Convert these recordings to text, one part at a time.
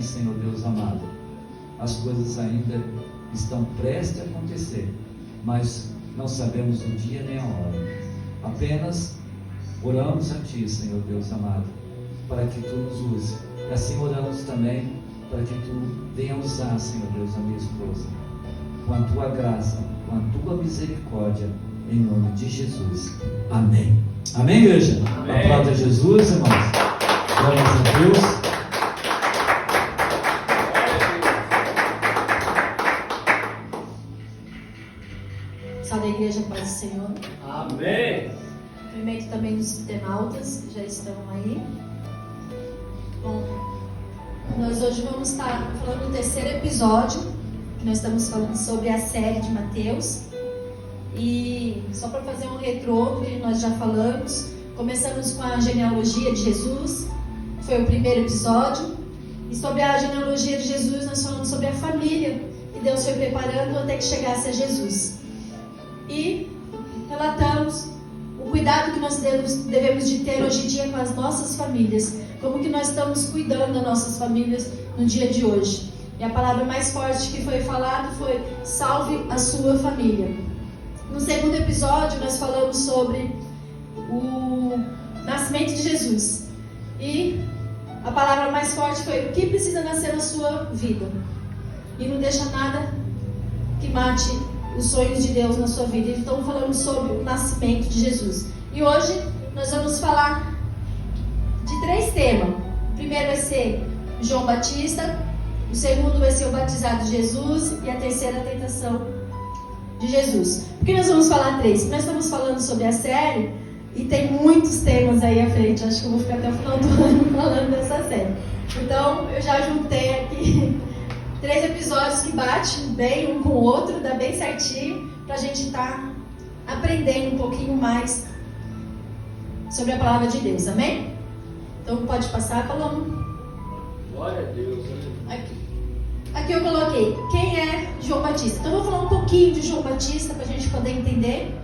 Senhor Deus amado, as coisas ainda estão prestes a acontecer, mas não sabemos o dia nem a hora. Apenas oramos a Ti, Senhor Deus amado, para que Tu nos use. E assim oramos também para que Tu venha usar, Senhor Deus, a minha esposa, com a Tua graça, com a Tua misericórdia, em nome de Jesus. Amém. Amém, igreja? Amém. Aplauda Jesus, irmãos. Glórias a Deus. Salve a igreja, paz do Senhor. Amém. Cumprimento também dos internautas que já estão aí. Bom, nós hoje vamos estar falando do terceiro episódio, que nós estamos falando sobre a série de Mateus. E só para fazer um retrô do que nós já falamos, começamos com a genealogia de Jesus, foi o primeiro episódio. E sobre a genealogia de Jesus, nós falamos sobre a família que Deus foi preparando até que chegasse a Jesus. E relatamos o cuidado que nós devemos de ter hoje em dia com as nossas famílias, como que nós estamos cuidando das nossas famílias no dia de hoje. E a palavra mais forte que foi falada foi: salve a sua família. No segundo episódio nós falamos sobre o nascimento de Jesus, e a palavra mais forte foi: o que precisa nascer na sua vida, e não deixa nada que mate os sonhos de Deus na sua vida. Então falamos sobre o nascimento de Jesus. E hoje nós vamos falar de 3 temas. O primeiro vai ser João Batista, o segundo vai ser o batizado de Jesus, e a terceira a tentação de Jesus. Por que nós vamos falar 3? Nós estamos falando sobre a série e tem muitos temas aí à frente. Acho que eu vou ficar até o final do ano falando dessa série. Então eu já juntei aqui 3 episódios que batem bem um com o outro, dá bem certinho, para a gente estar aprendendo um pouquinho mais sobre a palavra de Deus, amém? Então pode passar, Paloma. Glória a Deus. Aqui eu coloquei quem é João Batista. Então eu vou falar um pouquinho de João Batista para a gente poder entender.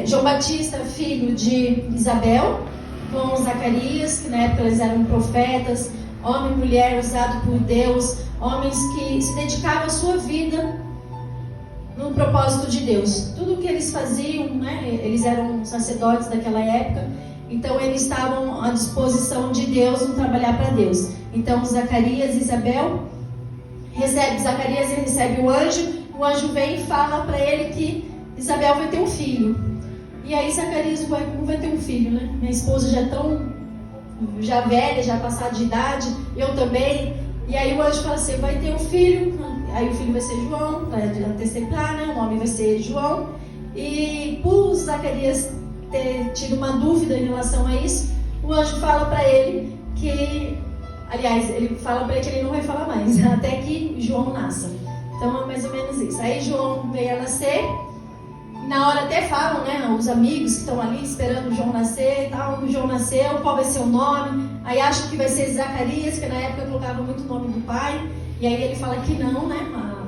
João Batista, filho de Isabel com Zacarias, que na época eles eram profetas, homem e mulher usado por Deus, homens que se dedicavam a sua vida no propósito de Deus. Tudo o que eles faziam, né, eles eram sacerdotes daquela época, então eles estavam à disposição de Deus no trabalhar para Deus. Então Zacarias e Isabel Zacarias recebe o anjo vem e fala para ele que Isabel vai ter um filho. E aí Zacarias não vai ter um filho, né? Minha esposa já velha, já passada de idade, eu também. E aí o anjo fala assim: vai ter um filho, aí o filho vai ser João, vai antecipar, né? O nome vai ser João. E por Zacarias ter tido uma dúvida em relação a isso, o anjo fala para ele que, aliás, ele fala para ele que ele não vai falar mais, até que João nasça. Então é mais ou menos isso. Aí João veio a nascer. Na hora até falam, né, os amigos que estão ali esperando o João nascer e tal. O João nasceu, qual vai ser o nome? Aí acham que vai ser Zacarias, que na época colocava muito o nome do pai. E aí ele fala que não, né?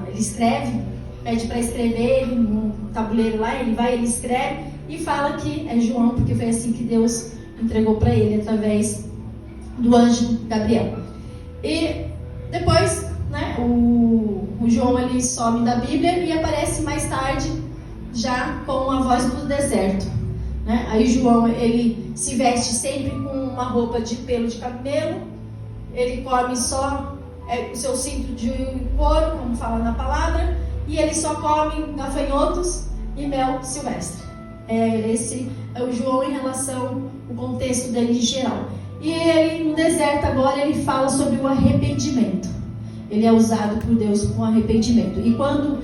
Ele escreve, pede para escrever no tabuleiro lá, ele vai, ele escreve e fala que é João, porque foi assim que Deus entregou para ele, através do anjo Gabriel. E depois, né, o João ele some da Bíblia e aparece mais tarde já com a voz do deserto, né? Aí João ele se veste sempre com uma roupa de pelo de camelo, ele come só o seu cinto de couro, como fala na palavra, e ele só come gafanhotos e mel silvestre. Esse é o João em relação ao contexto dele em geral. E ele no deserto agora ele fala sobre o arrependimento. Ele é usado por Deus com arrependimento. E quando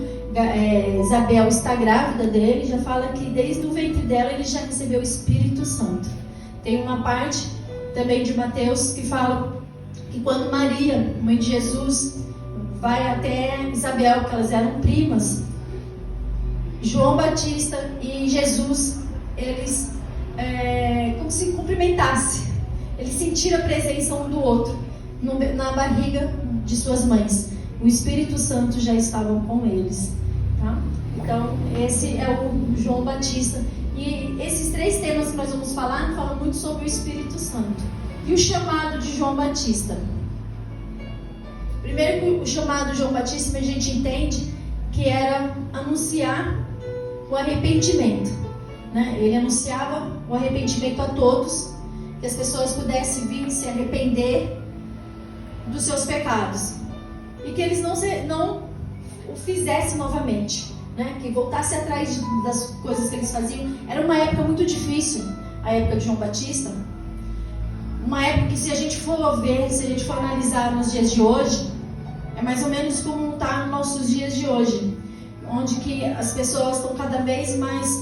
Isabel está grávida dele, já fala que desde o ventre dela ele já recebeu o Espírito Santo. Tem uma parte também de Mateus que fala que quando Maria, mãe de Jesus, vai até Isabel, que elas eram primas, João Batista e Jesus, eles como se cumprimentassem, eles sentiram a presença um do outro na barriga de suas mães. O Espírito Santo já estava com eles, tá? Então esse é o João Batista. E esses 3 temas que nós vamos falar falam muito sobre o Espírito Santo e o chamado de João Batista. Primeiro que o chamado João Batista, a gente entende que era anunciar o arrependimento, né? Ele anunciava o arrependimento a todos, que as pessoas pudessem vir e se arrepender dos seus pecados e que eles não o fizessem novamente, né? Que voltasse atrás das coisas que eles faziam. Era uma época muito difícil, a época de João Batista, uma época que, se a gente for ver, se a gente for analisar nos dias de hoje, é mais ou menos como está nos nossos dias de hoje, onde que as pessoas estão cada vez mais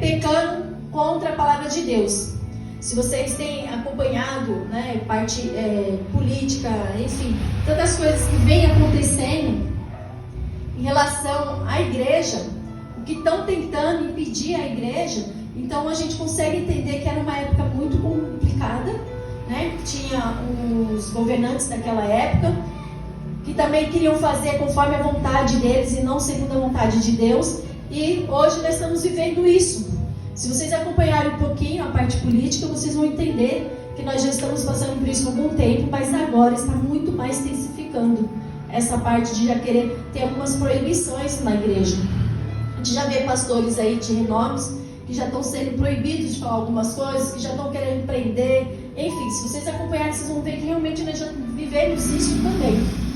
pecando contra a palavra de Deus. Se vocês têm acompanhado, né, parte política, enfim, tantas coisas que vêm acontecendo em relação à igreja, o que estão tentando impedir a igreja, então a gente consegue entender que era uma época muito complicada, né? Tinha os governantes daquela época que também queriam fazer conforme a vontade deles e não segundo a vontade de Deus, e hoje nós estamos vivendo isso. Se vocês acompanharem um pouquinho a parte política, vocês vão entender que nós já estamos passando por isso há algum tempo, mas agora está muito mais intensificando essa parte de já querer ter algumas proibições na igreja. A gente já vê pastores aí de renomes que já estão sendo proibidos de falar algumas coisas, que já estão querendo prender. Enfim, se vocês acompanharem, vocês vão ver que realmente nós já vivemos isso também.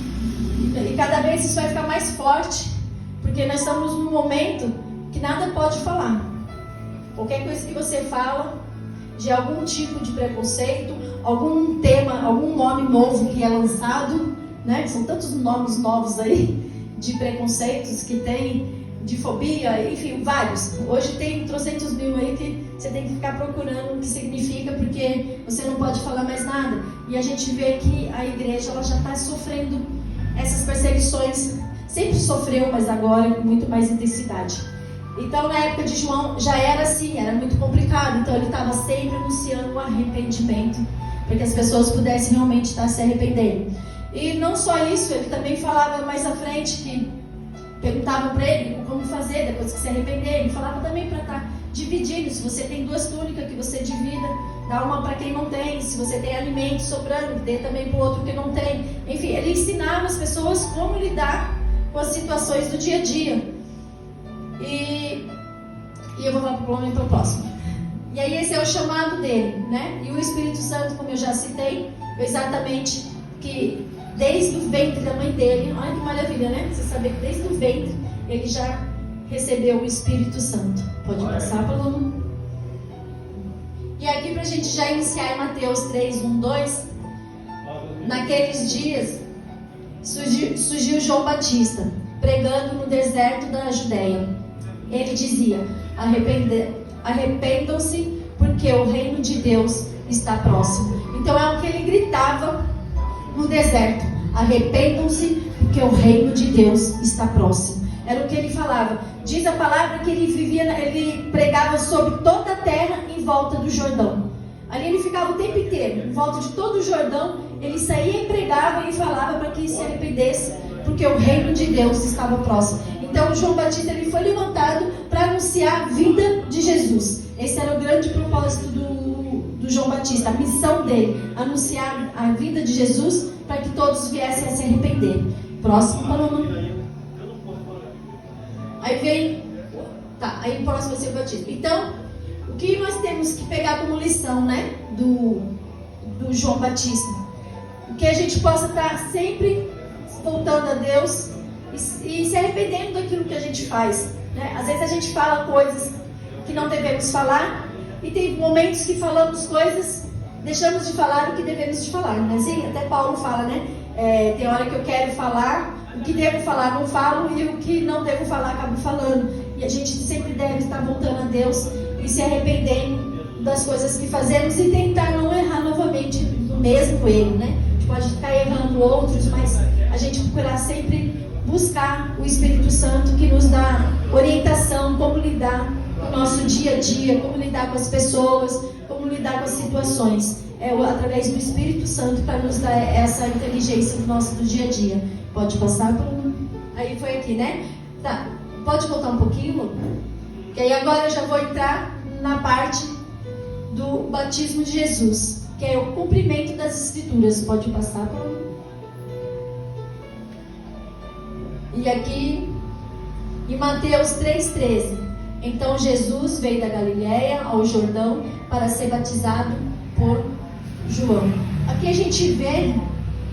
E cada vez isso vai ficar mais forte, porque nós estamos num momento que nada pode falar. Qualquer coisa que você fala, de algum tipo de preconceito, algum tema, algum nome novo que é lançado, né? São tantos nomes novos aí, de preconceitos que tem, de fobia, enfim, vários. Hoje tem 300 mil aí que você tem que ficar procurando o que significa, porque você não pode falar mais nada. E a gente vê que a igreja, ela já está sofrendo essas perseguições. Sempre sofreu, mas agora com muito mais intensidade. Então, na época de João, já era assim, era muito complicado. Então, ele estava sempre anunciando o arrependimento, para que as pessoas pudessem realmente estar se arrependendo. E não só isso, ele também falava mais à frente, que perguntavam para ele como fazer depois que se arrepender. Ele falava também para estar dividindo. Se você tem 2 túnicas, que você divida, dá uma para quem não tem. Se você tem alimento sobrando, dê também para o outro que não tem. Enfim, ele ensinava as pessoas como lidar com as situações do dia a dia. E eu vou falar para o próximo. E aí esse é o chamado dele, né? E o Espírito Santo, como eu já citei, exatamente que desde o ventre da mãe dele, olha que maravilha, né? Você saber que desde o ventre ele já recebeu o Espírito Santo. Pode passar, Paulo? E aqui para a gente já iniciar em Mateus 3, 1, 2, naqueles dias surgiu João Batista, pregando no deserto da Judéia. Ele dizia: arrependam-se, porque o reino de Deus está próximo. Então é o que ele gritava no deserto: arrependam-se, porque o reino de Deus está próximo. Era o que ele falava. Diz a palavra que ele pregava sobre toda a terra em volta do Jordão. Ali ele ficava o tempo inteiro, em volta de todo o Jordão. Ele saía e pregava e falava para que se arrependesse, porque o reino de Deus estava próximo. Então João Batista ele foi levantado para anunciar a vida de Jesus. Esse era o grande propósito do João Batista, a missão dele, anunciar a vida de Jesus para que todos viessem a se arrepender. Próximo, Paloma. Aí vem, aí o próximo vai ser o batismo. Então, o que nós temos que pegar como lição, né, do João Batista? Que a gente possa estar sempre voltando a Deus e se arrependendo daquilo que a gente faz, né? Às vezes a gente fala coisas que não devemos falar, e tem momentos que falamos coisas, deixamos de falar o que devemos de falar, né? Sim, até Paulo fala, né? Tem hora que eu quero falar, o que devo falar não falo, e o que não devo falar acabo falando. E a gente sempre deve estar voltando a Deus e se arrependendo das coisas que fazemos e tentar não errar novamente no mesmo erro, né? A gente pode ficar errando outros, mas a gente procurar sempre buscar o Espírito Santo, que nos dá orientação, como lidar com o nosso dia a dia, como lidar com as pessoas, como lidar com as situações. Através do Espírito Santo, para nos dar essa inteligência no nosso do dia a dia. Pode passar, Bruno? Aí foi aqui, né? Tá. Pode voltar um pouquinho, Lu? Que aí agora eu já vou entrar na parte do batismo de Jesus, que é o cumprimento das Escrituras. Pode passar, Bruno? E aqui em Mateus 3,13, então Jesus veio da Galiléia ao Jordão para ser batizado por João. Aqui a gente vê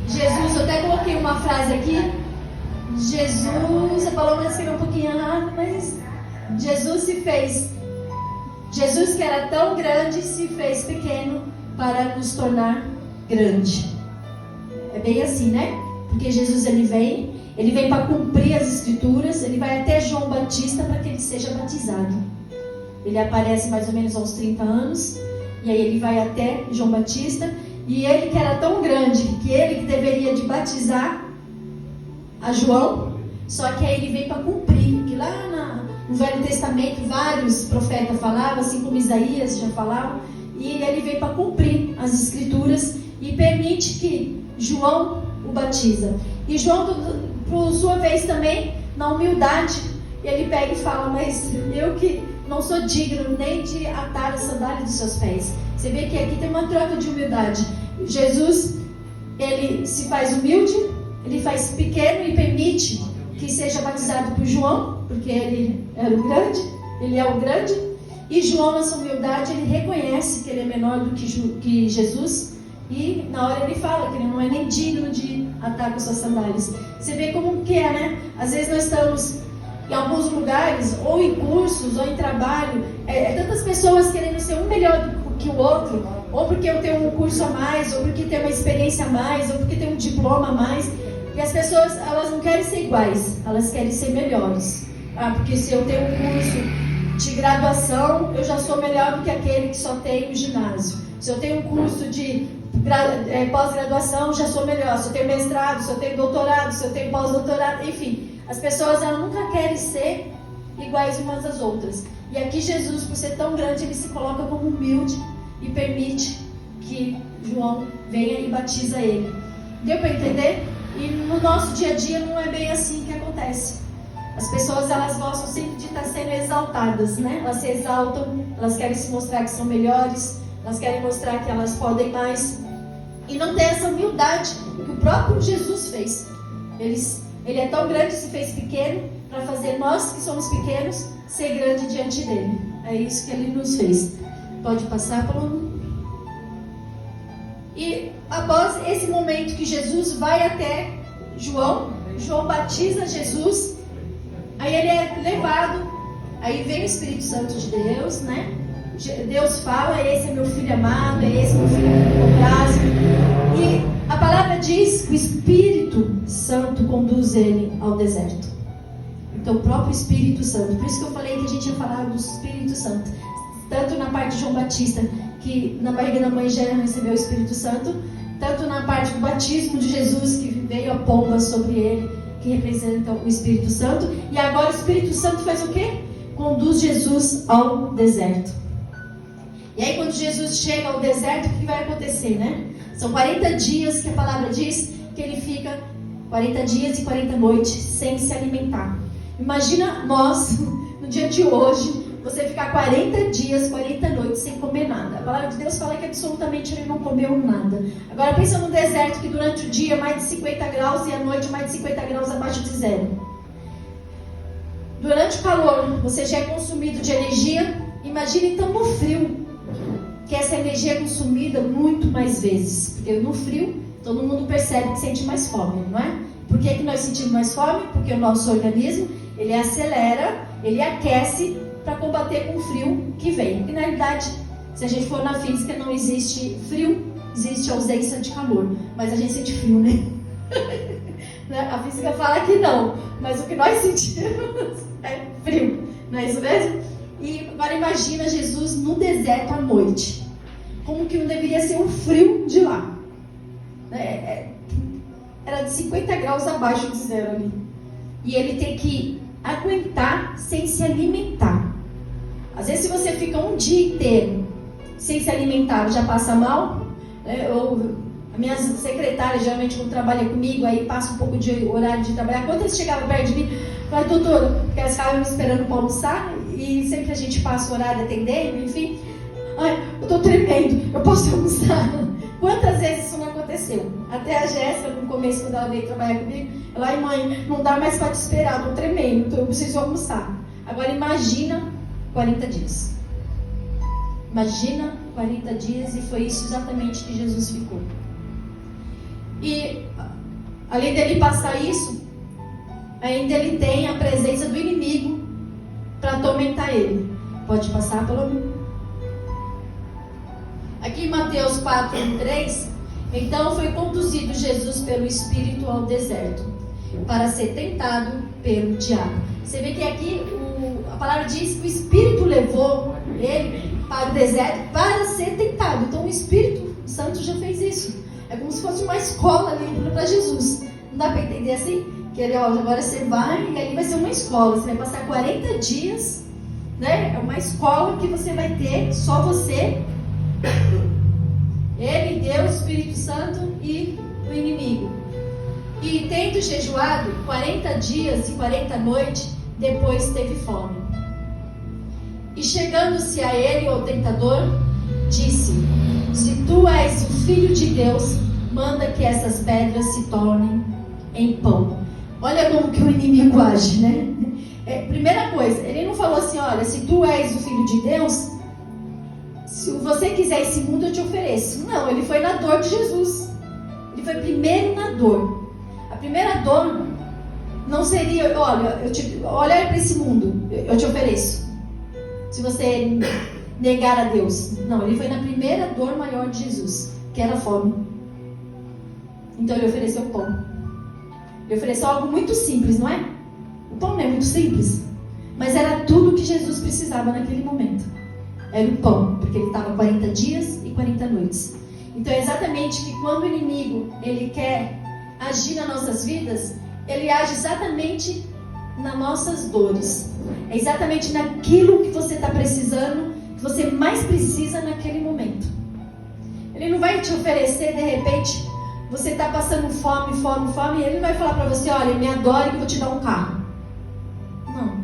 Jesus, eu até coloquei uma frase aqui, Jesus, a palavra escreveu um pouquinho errado, mas Jesus que era tão grande, se fez pequeno para nos tornar grande. É bem assim, né? Porque Jesus ele vem para cumprir as escrituras, ele vai até João Batista para que ele seja batizado. Ele aparece mais ou menos aos 30 anos, e aí ele vai até João Batista, e ele que era tão grande, que ele que deveria de batizar a João, só que aí ele vem para cumprir, que lá no Velho Testamento vários profetas falavam, assim como Isaías já falava, e ele vem para cumprir as escrituras e permite que João o batiza. E João, por sua vez também, na humildade, ele pega e fala, mas eu que não sou digno nem de atar a sandália dos seus pés. Você vê que aqui tem uma troca de humildade. Jesus, ele se faz humilde, ele faz pequeno e permite que seja batizado por João, porque ele era o grande, ele é o grande. E João, nessa humildade, ele reconhece que ele é menor do que Jesus. E na hora ele fala que ele não é nem digno de atar com suas sandálias. Você vê como que é, né? Às vezes nós estamos em alguns lugares, ou em cursos, ou em trabalho, tantas pessoas querendo ser um melhor do que o outro, ou porque eu tenho um curso a mais, ou porque tenho uma experiência a mais, ou porque tenho um diploma a mais. E as pessoas, elas não querem ser iguais, elas querem ser melhores. Porque se eu tenho um curso de graduação, eu já sou melhor do que aquele que só tem o ginásio. Se eu tenho um curso de pós-graduação, já sou melhor. Se eu tenho mestrado, se eu tenho doutorado, se eu tenho pós-doutorado, enfim. As pessoas, elas nunca querem ser iguais umas às outras. E aqui Jesus, por ser tão grande, ele se coloca como humilde e permite que João venha e batiza ele. Deu para entender? E no nosso dia a dia não é bem assim que acontece. As pessoas, elas gostam sempre de estar sendo exaltadas, né? Elas se exaltam, elas querem se mostrar que são melhores, elas querem mostrar que elas podem mais. E não tem essa humildade que o próprio Jesus fez. Ele é tão grande, se fez pequeno, para fazer nós que somos pequenos, ser grande diante dele. É isso que ele nos fez. Pode passar, Paulo? E após esse momento que Jesus vai até João batiza Jesus, aí ele é levado, aí vem o Espírito Santo de Deus, né? Deus fala, esse é meu filho amado, esse é meu filho que me comprazo. E a palavra diz que o Espírito Santo conduz ele ao deserto. Então o próprio Espírito Santo, por isso que eu falei que a gente ia falar do Espírito Santo, tanto na parte de João Batista, que na barriga da mãe já recebeu o Espírito Santo, tanto na parte do batismo de Jesus, que veio a pomba sobre ele, que representa o Espírito Santo. E agora o Espírito Santo faz o quê? Conduz Jesus ao deserto. E aí quando Jesus chega ao deserto, o que vai acontecer, né? São 40 dias que a palavra diz que ele fica 40 dias e 40 noites sem se alimentar. Imagina nós, no dia de hoje, você ficar 40 dias, 40 noites sem comer nada. A palavra de Deus fala que absolutamente ele não comeu nada. Agora pensa no deserto, que durante o dia mais de 50 graus e à noite mais de 50 graus abaixo de zero. Durante o calor, você já é consumido de energia. Imagine então no frio, que essa energia é consumida muito mais vezes. Porque no frio, todo mundo percebe que sente mais fome, não é? Por que nós sentimos mais fome? Porque o nosso organismo, ele acelera, ele aquece para combater com o frio que vem. E na realidade, se a gente for na física, não existe frio, existe ausência de calor. Mas a gente sente frio, né? A física fala que não, mas o que nós sentimos é frio, não é isso mesmo? E agora imagina Jesus no deserto à noite. Como que não deveria ser o frio de lá? Era de 50 graus abaixo de zero ali. E ele tem que aguentar sem se alimentar. Às vezes, se você fica um dia inteiro sem se alimentar, já passa mal. A minha secretária, geralmente, quando trabalha comigo, aí passa um pouco de horário de trabalhar. Quando eles chegavam perto de mim, eu falava, doutora, porque elas ficavam me esperando para almoçar, e sempre que a gente passa o horário atendendo, enfim, eu estou tremendo, eu posso almoçar? Quantas vezes isso não aconteceu apareceu. Até a Jéssica, no começo, quando ela veio trabalhar comigo, ela, ai mãe, não dá mais para te esperar, eu tô tremendo, então eu preciso almoçar. Agora imagina 40 dias. Imagina 40 dias, e foi isso exatamente que Jesus ficou. E além dele passar isso, ainda ele tem a presença do inimigo para atormentar ele. Pode passar pelo... Aqui em Mateus 4:3, então foi conduzido Jesus pelo Espírito ao deserto, para ser tentado pelo diabo. Você vê que aqui a palavra diz que o Espírito levou ele para o deserto para ser tentado. Então o Espírito Santo já fez isso. É como se fosse uma escola ali para Jesus. Não dá para entender assim? Que ele, ó, agora você vai, e ali vai ser uma escola. Você vai passar 40 dias, né? É uma escola que você vai ter, só você, ele, Deus, Espírito Santo e o inimigo. E tendo jejuado 40 dias e 40 noites, depois teve fome. E chegando-se a ele, o tentador, disse: se tu és o Filho de Deus, manda que essas pedras se tornem em pão. Olha como que o inimigo age, né? Primeira coisa, ele não falou assim: olha, se tu és o Filho de Deus, se você quiser esse mundo eu te ofereço. Não, ele foi na dor de Jesus. Ele foi primeiro na dor. A primeira dor não seria: olha, olha para esse mundo, eu te ofereço, se você negar a Deus. Não, ele foi na primeira dor maior de Jesus, que era a fome. Então ele ofereceu pão. Ele ofereceu algo muito simples, não é? O pão não é muito simples, mas era tudo que Jesus precisava naquele momento. Era o pão, porque ele estava 40 dias e 40 noites. Então é exatamente que quando o inimigo ele quer agir nas nossas vidas, ele age exatamente nas nossas dores. É exatamente naquilo que você está precisando, que você mais precisa naquele momento. Ele não vai te oferecer, de repente, você está passando fome, e ele não vai falar para você: olha, me adore que eu vou te dar um carro. Não.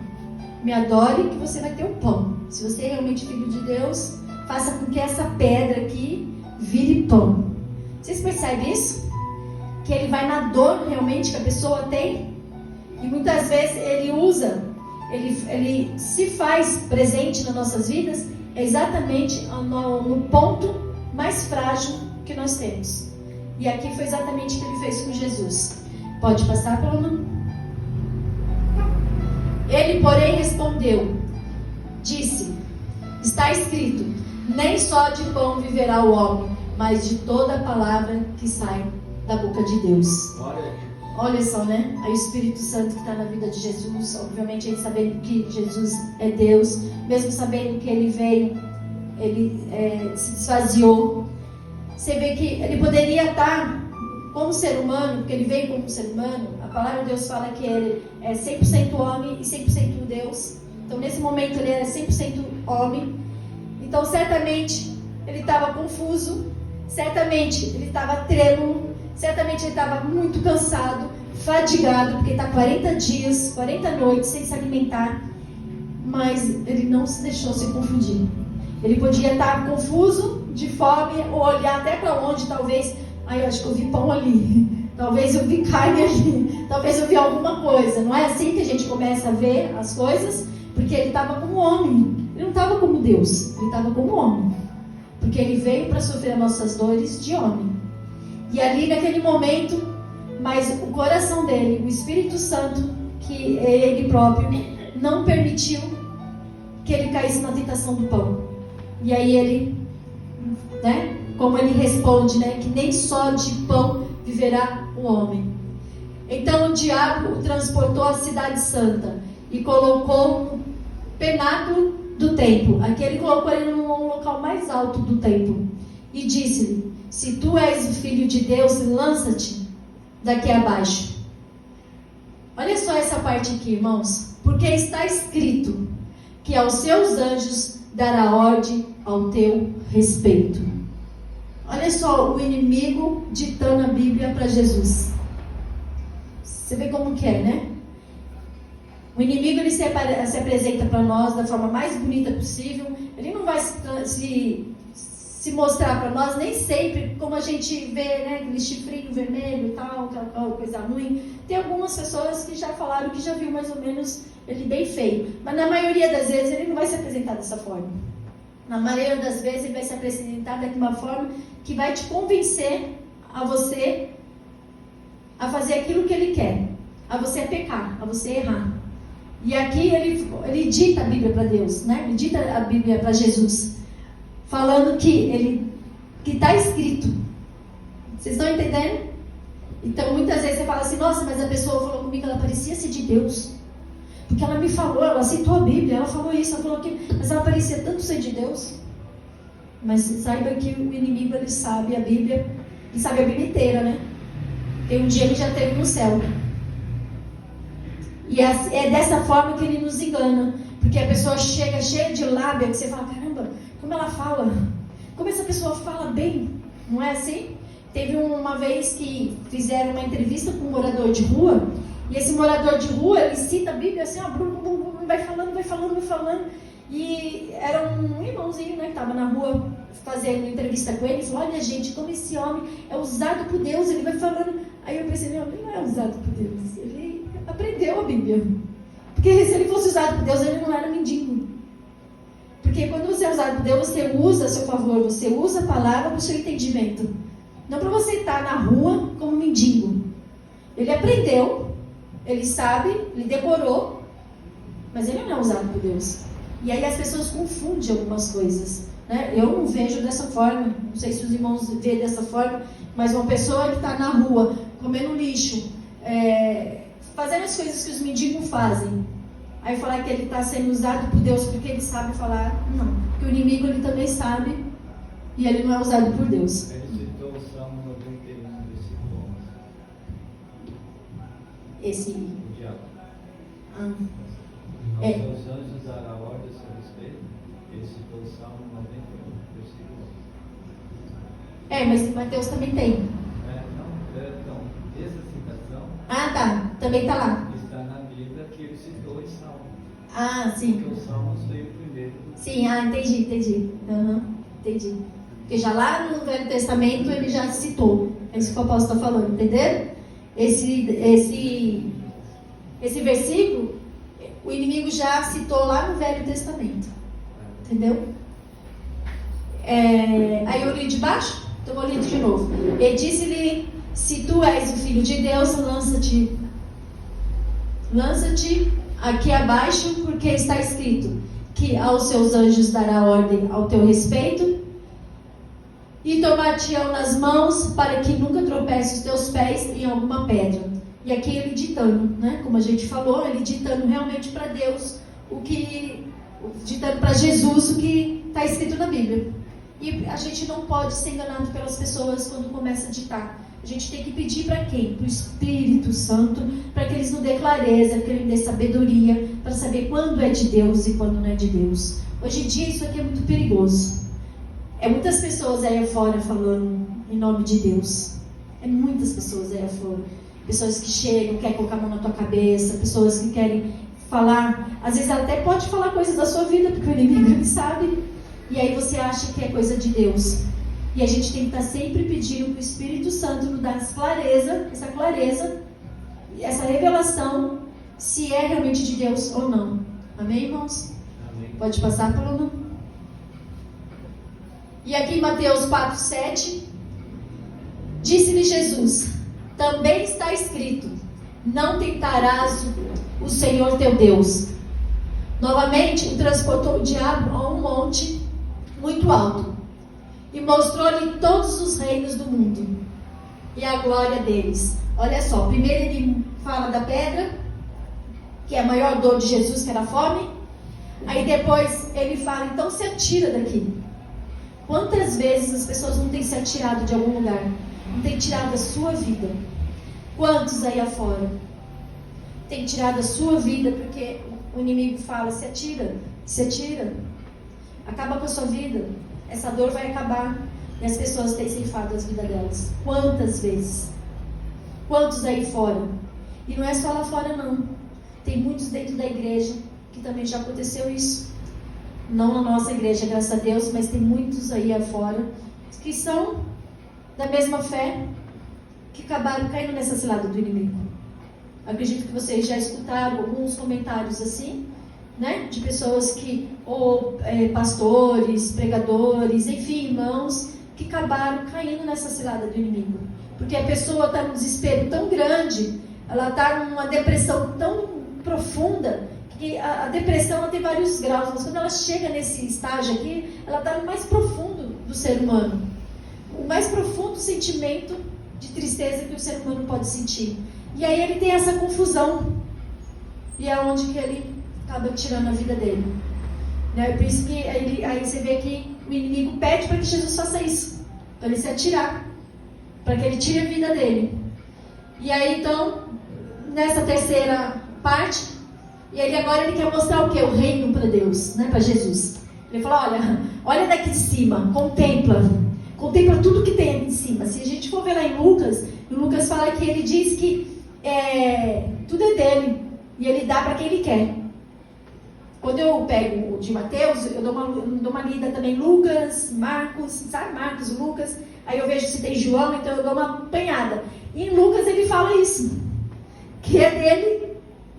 Me adore que você vai ter o pão. Se você é realmente filho de Deus, faça com que essa pedra aqui vire pão. Vocês percebem isso? Que ele vai na dor realmente que a pessoa tem. E muitas vezes ele usa, ele se faz presente nas nossas vidas exatamente no ponto mais frágil que nós temos. E aqui foi exatamente o que ele fez com Jesus. Pode passar, Paloma? Ele, porém, respondeu, disse: está escrito, nem só de pão viverá o homem, mas de toda a palavra que sai da boca de Deus. Olha só, né? Aí o Espírito Santo que está na vida de Jesus, obviamente ele sabendo que Jesus é Deus, mesmo sabendo que ele veio, ele se desvaziou. Você vê que ele poderia estar como ser humano, porque ele veio como ser humano. A palavra de Deus fala que ele é 100% homem e 100% Deus. Então nesse momento ele era 100% homem. Então certamente ele estava confuso, certamente ele estava trêmulo, certamente ele estava muito cansado, fadigado, porque está 40 dias, 40 noites sem se alimentar. Mas ele não se deixou se confundir. Ele podia estar confuso, de fome, ou olhar até para onde, talvez, eu acho que eu vi pão ali, talvez eu vi carne ali, talvez eu vi alguma coisa. Não é assim que a gente começa a ver as coisas? Porque ele estava como homem, ele não estava como Deus, ele estava como homem, porque ele veio para sofrer as nossas dores de homem. E ali naquele momento, mas o coração dele, o Espírito Santo, que é ele próprio, não permitiu que ele caísse na tentação do pão. E aí ele, né, como ele responde, né, que nem só de pão viverá o homem. Então o diabo o transportou à cidade santa e colocou no penáculo do templo. Aqui ele colocou ele no local mais alto do templo e disse-lhe: se tu és o Filho de Deus, lança-te daqui abaixo. Olha só essa parte aqui, irmãos, porque está escrito que aos seus anjos dará ordem ao teu respeito. Olha só o inimigo ditando a Bíblia para Jesus. Você vê como que é, né? O inimigo ele se apresenta para nós da forma mais bonita possível. Ele não vai se se mostrar para nós, nem sempre, como a gente vê, né, aquele chifrinho vermelho e tal, aquela coisa ruim. Tem algumas pessoas que já falaram que já viu mais ou menos ele bem feio. Mas na maioria das vezes ele não vai se apresentar dessa forma. Na maioria das vezes ele vai se apresentar de uma forma que vai te convencer a você a fazer aquilo que ele quer, a você pecar, a você errar. E aqui ele dita a Bíblia para Deus, né? Ele dita a Bíblia para Jesus, falando que está escrito. Vocês estão entendendo? Então muitas vezes você fala assim, nossa, mas a pessoa falou comigo que ela parecia ser de Deus. Porque ela me falou, ela citou a Bíblia, ela falou isso, ela falou aquilo, mas ela parecia tanto ser de Deus. Mas saiba que o inimigo, ele sabe a Bíblia, ele sabe a Bíblia inteira, né? Tem um dia ele já teve no céu. E é dessa forma que ele nos engana. Porque a pessoa chega cheia de lábia, que você fala, caramba, como ela fala? Como essa pessoa fala bem? Não é assim? Teve uma vez que fizeram uma entrevista com um morador de rua, e esse morador de rua, ele cita a Bíblia assim, ó, vai falando. E era um irmãozinho, né, que estava na rua fazendo entrevista com ele, e falou, olha gente, como esse homem é usado por Deus, ele vai falando. Aí eu pensei, não, ele não é usado por Deus, ele aprendeu a Bíblia. Porque se ele fosse usado por Deus, ele não era mendigo. Porque quando você é usado por Deus, você usa a seu favor, você usa a palavra para o seu entendimento. Não para você estar na rua como mendigo. Ele aprendeu, ele sabe, ele decorou, mas ele não é usado por Deus. E aí as pessoas confundem algumas coisas, né? Eu não vejo dessa forma, não sei se os irmãos veem dessa forma, mas uma pessoa que está na rua, comendo lixo, fazendo as coisas que os mendigos fazem, aí falar que ele está sendo usado por Deus porque ele sabe falar, não. Porque o inimigo, ele também sabe, e ele não é usado por Deus. Ele citou o Salmo 91, versículo 11. Esse... O diabo. É. Aos seus anjos dará ordem a seu respeito. Ele citou o Salmo 91, versículo 11. Mas em Mateus também tem. Então, essa citação Tá. Também está lá. está na Bíblia que ele citou em Salmo. Sim. Porque o Salmos veio primeiro. Sim, entendi. Entendi. Porque já lá no Velho Testamento ele já citou. É isso que o apóstolo está falando, entenderam? Esse versículo, o inimigo já citou lá no Velho Testamento. Entendeu? Aí eu li de baixo, então eu vou ler de novo. E disse-lhe, se tu és o Filho de Deus, lança-te aqui abaixo, porque está escrito que aos seus anjos dará ordem ao teu respeito, e tomar-te-ão nas mãos, para que nunca tropece os teus pés em alguma pedra. E aqui ele ditando, né? Como a gente falou, ele ditando realmente para Deus, ditando para Jesus o que está escrito na Bíblia. E a gente não pode ser enganado pelas pessoas quando começa a ditar. A gente tem que pedir para quem? Para o Espírito Santo, para que eles nos dê clareza, que ele nos dê sabedoria, para saber quando é de Deus e quando não é de Deus. Hoje em dia isso aqui é muito perigoso. Muitas pessoas aí fora falando em nome de Deus. Muitas pessoas aí fora. Pessoas que chegam, querem colocar a mão na tua cabeça, pessoas que querem falar. Às vezes ela até pode falar coisas da sua vida, porque o inimigo ele sabe. E aí você acha que é coisa de Deus. E a gente tem que estar sempre pedindo para o Espírito Santo nos dar essa clareza, essa revelação, se é realmente de Deus ou não. Amém, irmãos? Amém. Pode passar, Bruno? E aqui em Mateus 4:7, disse-lhe Jesus, também está escrito, não tentarás o Senhor teu Deus. Novamente, o transportou o diabo a um monte muito alto, e mostrou-lhe todos os reinos do mundo, e a glória deles. Olha só, primeiro ele fala da pedra, que é a maior dor de Jesus, que era a fome. Aí depois ele fala, então se atira daqui. Quantas vezes as pessoas não têm se atirado de algum lugar? Não têm tirado a sua vida? Quantos aí afora têm tirado a sua vida porque o inimigo fala, se atira, acaba com a sua vida, essa dor vai acabar, e as pessoas têm ceifado as vidas delas. Quantas vezes? Quantos aí fora? E não é só lá fora não, tem muitos dentro da igreja que também já aconteceu isso. não na nossa igreja, graças a Deus, mas tem muitos aí afora que são da mesma fé, que acabaram caindo nessa cilada do inimigo. Acredito que vocês já escutaram alguns comentários assim, né? De pessoas que, ou pastores, pregadores, enfim, irmãos, que acabaram caindo nessa cilada do inimigo. Porque a pessoa está num desespero tão grande, ela está numa depressão tão profunda, que a depressão ela tem vários graus, mas quando ela chega nesse estágio aqui, ela está no mais profundo do ser humano. O mais profundo sentimento de tristeza que o ser humano pode sentir. E aí ele tem essa confusão. E é onde que ele acaba tirando a vida dele. Né? Por isso que aí você vê que o inimigo pede para que Jesus faça isso. Para ele se atirar. Para que ele tire a vida dele. E aí então, nessa terceira parte, e ele agora ele quer mostrar o quê? O reino para Deus, né? Para Jesus. Ele fala, olha daqui de cima, contempla tudo que tem aqui em cima. Se a gente for ver lá em Lucas fala que ele diz que tudo é dele e ele dá para quem ele quer. Quando eu pego o de Mateus, eu dou uma lida também, Lucas, Marcos, sabe? Marcos, Lucas, aí eu vejo se tem João, então eu dou uma apanhada. E em Lucas ele fala isso, que é dele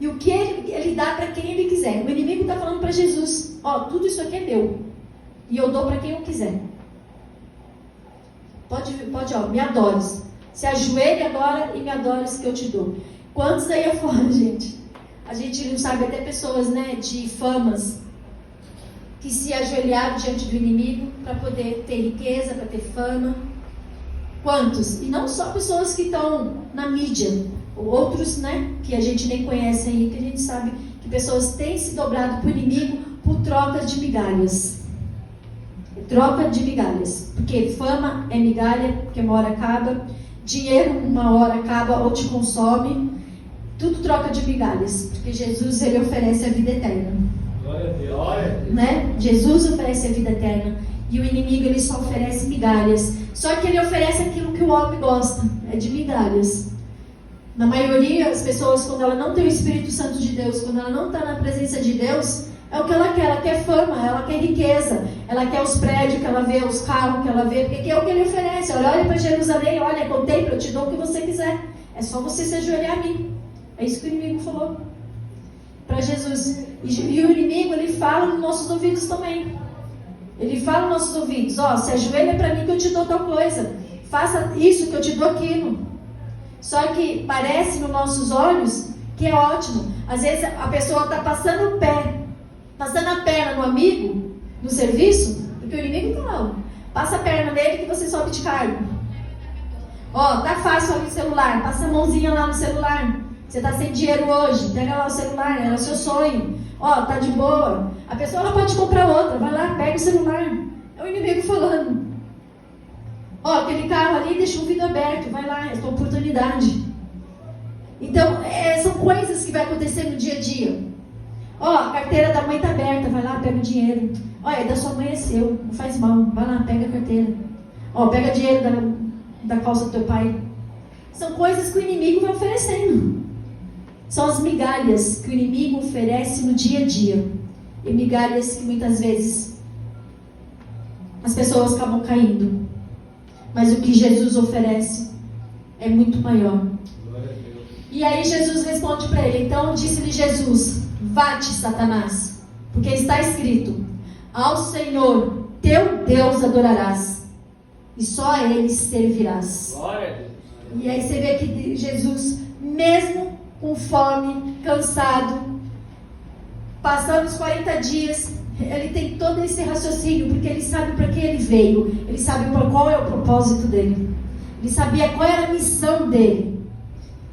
e o que ele dá para quem ele quiser. O inimigo está falando para Jesus, tudo isso aqui é meu e eu dou para quem eu quiser. Pode, me adores. Se ajoelhe agora e me adores que eu te dou. Quantos aí afora, gente? A gente não sabe, até pessoas, né, de famas, que se ajoelharam diante do inimigo para poder ter riqueza, para ter fama. Quantos? E não só pessoas que estão na mídia, outros, né, que a gente nem conhece aí, que a gente sabe que pessoas têm se dobrado para o inimigo por troca de migalhas. Troca de migalhas, porque fama é migalha, porque uma hora acaba, dinheiro uma hora acaba ou te consome, tudo troca de migalhas, porque Jesus ele oferece a vida eterna. Glória a Deus. Né? Jesus oferece a vida eterna e o inimigo ele só oferece migalhas, só que ele oferece aquilo que o homem gosta, é de migalhas. Na maioria, as pessoas, quando ela não tem o Espírito Santo de Deus, quando ela não está na presença de Deus, é o que ela quer fama, ela quer riqueza, ela quer os prédios que ela vê, os carros que ela vê, porque é o que ele oferece. Olha para Jerusalém, olha, contempla, eu te dou o que você quiser, é só você se ajoelhar a mim. É isso que o inimigo falou para Jesus. E o inimigo, ele fala nos nossos ouvidos também. Ele fala nos nossos ouvidos, se ajoelha para mim que eu te dou tal coisa, faça isso que eu te dou aquilo. Só que parece nos nossos olhos que é ótimo. Às vezes a pessoa está passando a perna no amigo, no serviço, porque o inimigo não. Passa a perna nele que você sobe de cargo. Tá fácil ali o celular, passa a mãozinha lá no celular. Você está sem dinheiro hoje, pega lá o celular, era o seu sonho. Tá de boa. A pessoa ela pode comprar outra, vai lá, pega o celular. É o inimigo falando. Aquele carro ali deixa o vidro aberto, vai lá, é a tua oportunidade. Então, são coisas que vai acontecer no dia a dia. A carteira da mãe está aberta, vai lá, pega o dinheiro. É da sua mãe, é seu, não faz mal, vai lá, pega a carteira. Pega dinheiro da calça do teu pai. São coisas que o inimigo vai oferecendo. São as migalhas que o inimigo oferece no dia a dia. E migalhas que muitas vezes as pessoas acabam caindo. Mas o que Jesus oferece é muito maior. E aí Jesus responde para ele. Então disse-lhe Jesus: vá-te, Satanás, porque está escrito: ao Senhor teu Deus adorarás, e só a Ele servirás. Glória a Deus. E aí você vê que Jesus, mesmo com fome, cansado, passando os 40 dias, ele tem todo esse raciocínio, porque ele sabe para que ele veio, ele sabe qual é o propósito dele, ele sabia qual era a missão dele,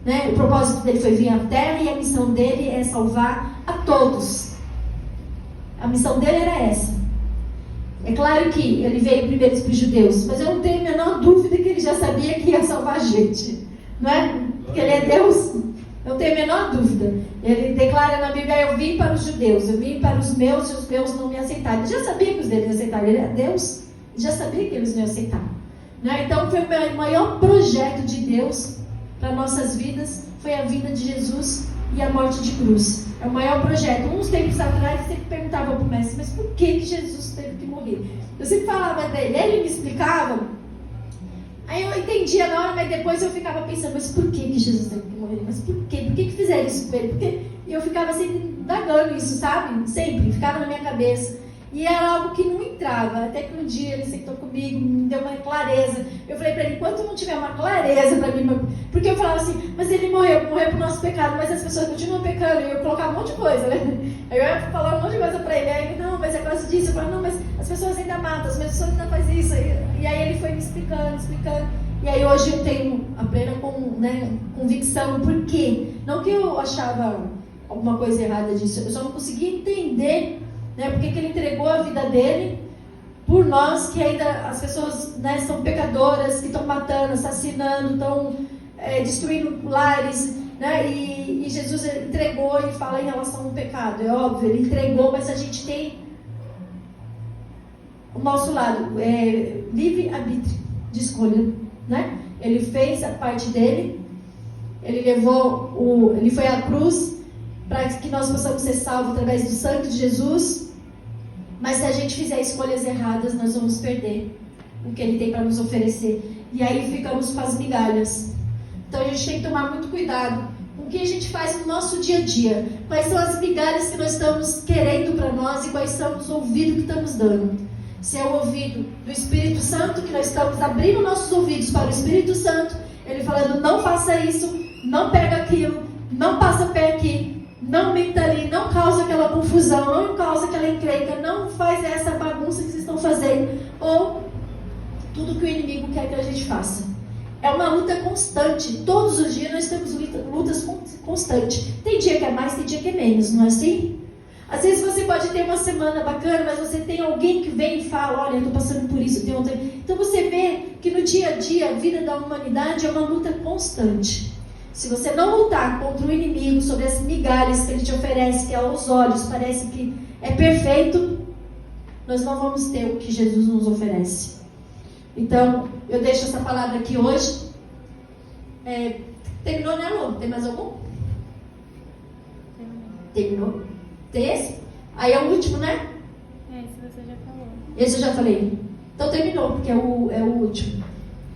né? O propósito dele foi vir à terra e a missão dele é salvar a todos. A missão dele era essa. É claro que ele veio primeiro para os judeus, mas eu não tenho a menor dúvida que ele já sabia que ia salvar a gente, não é? Porque ele é Deus. Não tenho a menor dúvida. Ele declara na Bíblia: eu vim para os judeus, eu vim para os meus e os meus não me aceitaram. Ele já sabia que os deles aceitaram, ele é Deus, ele já sabia que eles não iam aceitar, né? Então foi o maior projeto de Deus para nossas vidas, foi a vinda de Jesus e a morte de cruz. É o maior projeto. Uns tempos atrás eu sempre perguntava para o mestre, mas por que Jesus teve que morrer? Eu sempre falava dele, ele me explicava. Aí eu entendia na hora, mas depois eu ficava pensando, mas por que Jesus teve que morrer? Mas por quê? Por que fizeram isso com ele? Porque... E eu ficava sempre indagando isso, sabe? Sempre, ficava na minha cabeça. E era algo que não entrava. Até que um dia ele sentou comigo, me deu uma clareza. Eu falei para ele, enquanto não tiver uma clareza para mim, porque eu falava assim, mas ele morreu por nosso pecado, mas as pessoas continuam pecando. E eu colocava um monte de coisa, né? Aí eu ia falar um monte de coisa para ele. Aí ele, não, mas é por causa disso. Eu falava, não, mas as pessoas ainda matam, as pessoas ainda fazem isso. E aí ele foi me explicando. E aí hoje eu tenho a plena convicção. Por quê? Não que eu achava alguma coisa errada disso, eu só não conseguia entender, né, porque que ele entregou a vida dele por nós, que ainda as pessoas, né, são pecadoras, que estão matando, assassinando, estão destruindo lares, né, e Jesus entregou e fala em relação ao pecado. É óbvio, ele entregou, mas a gente tem o nosso lado, livre-arbítrio de escolha, né? Ele fez a parte dele, ele foi à cruz para que nós possamos ser salvos através do sangue de Jesus. Mas se a gente fizer escolhas erradas, nós vamos perder o que ele tem para nos oferecer. E aí ficamos com as migalhas. Então a gente tem que tomar muito cuidado com o que a gente faz no nosso dia a dia. Quais são as migalhas que nós estamos querendo para nós e quais são os ouvidos que estamos dando. Se é o ouvido do Espírito Santo, que nós estamos abrindo nossos ouvidos para o Espírito Santo, ele falando, não faça isso, não pega aquilo, não passa pé aqui, não minta ali, não causa aquela confusão, não causa aquela encrenca, não faz essa bagunça que vocês estão fazendo, ou tudo que o inimigo quer que a gente faça. É uma luta constante, todos os dias nós temos lutas constantes. Tem dia que é mais, tem dia que é menos, não é assim? Às vezes você pode ter uma semana bacana, mas você tem alguém que vem e fala, olha, eu estou passando por isso, tem outra. Então você vê que no dia a dia a vida da humanidade é uma luta constante. Se você não lutar contra o inimigo, sobre as migalhas que ele te oferece, que aos olhos parece que é perfeito, nós não vamos ter o que Jesus nos oferece. Então, eu deixo essa palavra aqui hoje. Terminou, né, Lu? Tem mais algum? Terminou. Tem esse? Aí é o último, né? Esse você já falou. Esse eu já falei. Então terminou, porque é o último.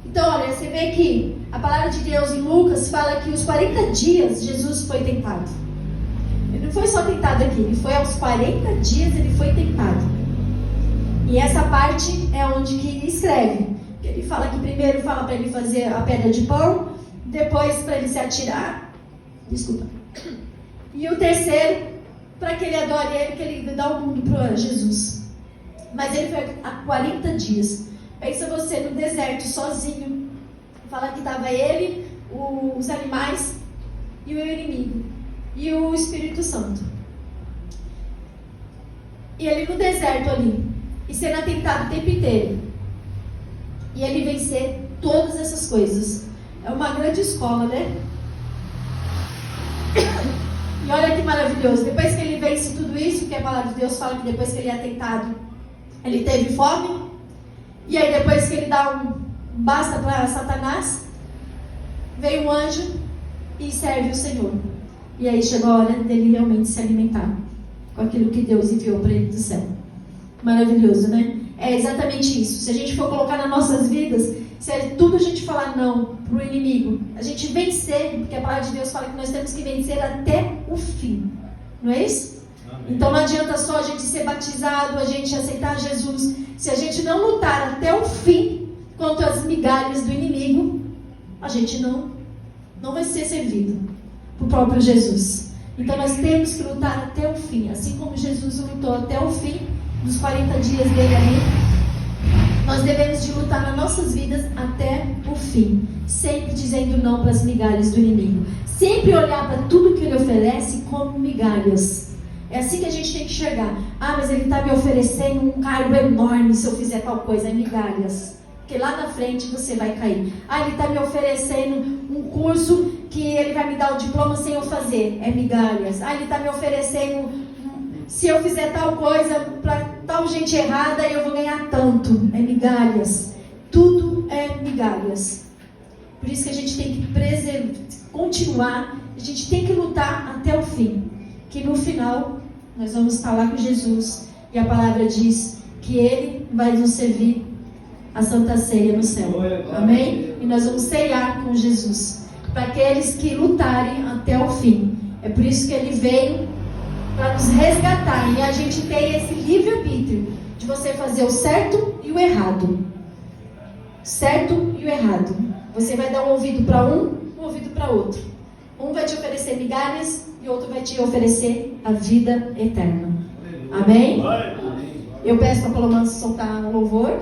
Então, olha, você vê que a palavra de Deus em Lucas fala que os 40 dias Jesus foi tentado. Ele não foi só tentado aqui, ele foi aos 40 dias ele foi tentado. E essa parte é onde que escreve. Ele fala que primeiro fala para ele fazer a pedra de pão, depois para ele se atirar. Desculpa. E o terceiro, para que ele adore ele, que ele dá o mundo para Jesus. Mas ele foi há 40 dias. Pensa você no deserto, sozinho. Fala que estava ele, os animais e o inimigo. E o Espírito Santo. E ele no deserto ali. E sendo atentado o tempo inteiro. E ele vencer todas essas coisas. É uma grande escola, né? E olha que maravilhoso. Depois que ele vence tudo isso, que a palavra de Deus fala que depois que ele é tentado, ele teve fome. E aí depois que ele dá um basta para Satanás, veio um anjo e serve o Senhor. E aí chegou a hora dele realmente se alimentar com aquilo que Deus enviou para ele do céu. Maravilhoso, né? É exatamente isso. Se a gente for colocar nas nossas vidas, se tudo a gente falar não para o inimigo, a gente vencer, porque a palavra de Deus fala que nós temos que vencer até o fim. Não é isso? Amém. Então não adianta só a gente ser batizado, a gente aceitar Jesus. Se a gente não lutar até o fim contra as migalhas do inimigo, a gente não vai ser servido por próprio Jesus. Então nós temos que lutar até o fim. Assim como Jesus lutou até o fim, nos 40 dias dele ali, nós devemos de lutar nas nossas vidas até o fim. Sempre dizendo não para as migalhas do inimigo. Sempre olhar para tudo que ele oferece como migalhas. É assim que a gente tem que enxergar. Ah, mas ele está me oferecendo um cargo enorme se eu fizer tal coisa. É migalhas. Porque lá na frente você vai cair. Ah, ele está me oferecendo um curso que ele vai me dar o diploma sem eu fazer. É migalhas. Ah, ele está me oferecendo... Se eu fizer tal coisa para tal gente errada, eu vou ganhar tanto. É migalhas. Tudo é migalhas. Por isso que a gente tem que continuar, a gente tem que lutar até o fim. Que no final nós vamos estar lá com Jesus e a palavra diz que Ele vai nos servir a Santa Ceia no céu. Amém? E nós vamos ceiar com Jesus. Para aqueles que lutarem até o fim. É por isso que Ele veio para nos resgatar. E a gente tem esse livre-arbítrio de você fazer o certo e o errado. Certo e o errado. Você vai dar um ouvido para um ouvido para outro. Um vai te oferecer migalhas e outro vai te oferecer a vida eterna. Amém? Eu peço para Palomar soltar um louvor.